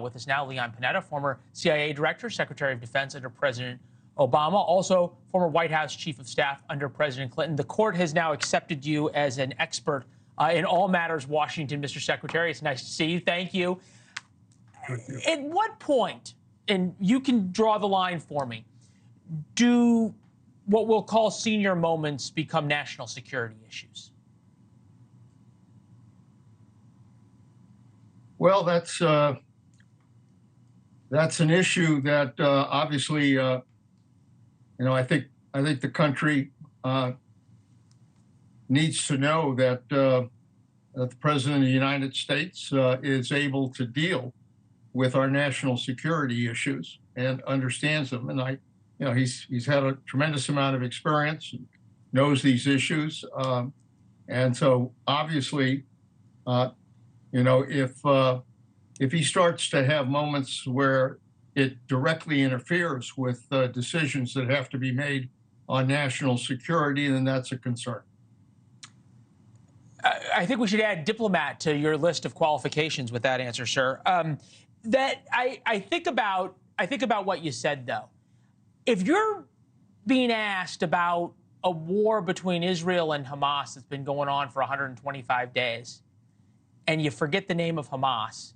with us now. Leon Panetta, former CIA director, Secretary of Defense under President Obama, also former White House Chief of Staff under President Clinton. The court has now accepted you as an expert in all matters Washington, Mr. Secretary. It's nice to see you. Thank you. At what point, and you can draw the line for me, do what we'll call senior moments become national security issues? Well, that's an issue that obviously, I think the country needs to know that the President of the United States is able to deal with our national security issues and understands them. And he's had a tremendous amount of experience, and knows these issues, and so obviously, if he starts to have moments where it directly interferes with decisions that have to be made on national security, then that's a concern. I think we should add diplomat to your list of qualifications with that answer, sir. I think about what you said, though. If you're being asked about a war between Israel and Hamas that's been going on for 125 days, and you forget the name of Hamas,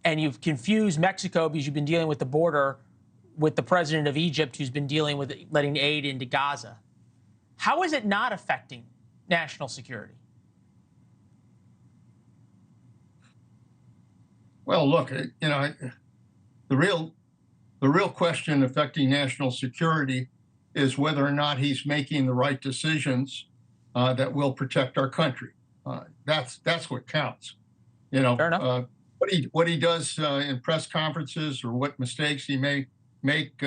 and you've confused Mexico because you've been dealing with the border with the president of Egypt, who's been dealing with letting aid into Gaza, how is it not affecting national security? Well, look, the real question affecting national security is whether or not he's making the right decisions that will protect our country. That's what counts. Fair enough. What he does in press conferences, or what mistakes he may make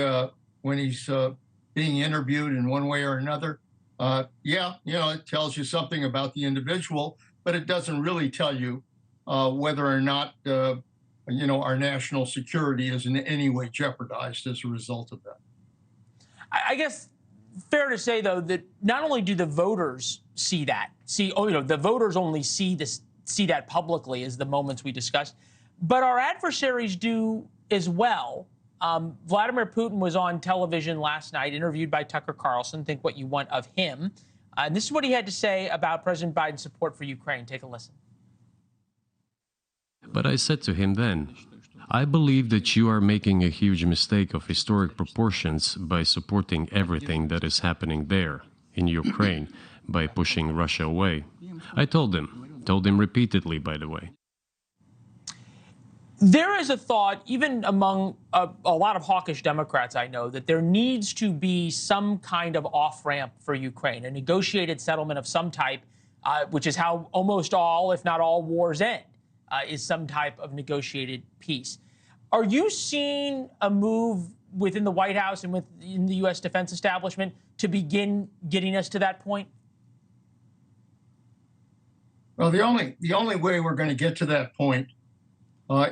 when he's being interviewed in one way or another. It tells you something about the individual, but it doesn't really tell you whether or not our national security is in any way jeopardized as a result of that. I guess fair to say, though, that not only do the voters see that, the voters only see that publicly as the moments we discussed, but our adversaries do as well. Vladimir Putin was on television last night, interviewed by Tucker Carlson. Think what you want of him. And this is what he had to say about President Biden's support for Ukraine. Take a listen. But I said to him then, I believe that you are making a huge mistake of historic proportions by supporting everything that is happening there in Ukraine by pushing Russia away. I told him repeatedly, by the way. There is a thought, even among a lot of hawkish Democrats I know, that there needs to be some kind of off-ramp for Ukraine, a negotiated settlement of some type, which is how almost all, if not all, wars end, is some type of negotiated peace. Are you seeing a move within the White House and within the U.S. defense establishment to begin getting us to that point? Well, the only way we're going to get to that point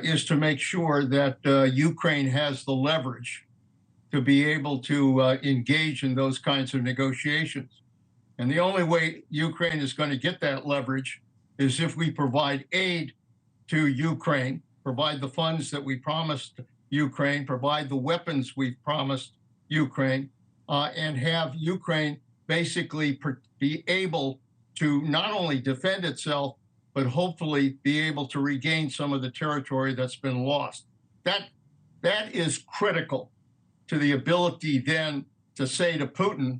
is to make sure that Ukraine has the leverage to be able to engage in those kinds of negotiations. And the only way Ukraine is going to get that leverage is if we provide aid to Ukraine, provide the funds that we promised Ukraine, provide the weapons we've promised Ukraine, and have Ukraine basically be able to not only defend itself, but hopefully be able to regain some of the territory that's been lost. That is critical to the ability then to say to Putin,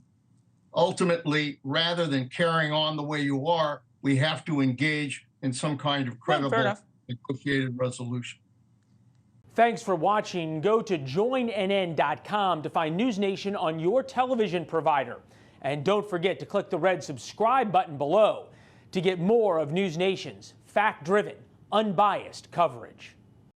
ultimately, rather than carrying on the way you are, we have to engage in some kind of credible negotiated resolution. Thanks for watching. Go to joinnn.com to find NewsNation on your television provider. And don't forget to click the red subscribe button below to get more of NewsNation's fact-driven, unbiased coverage.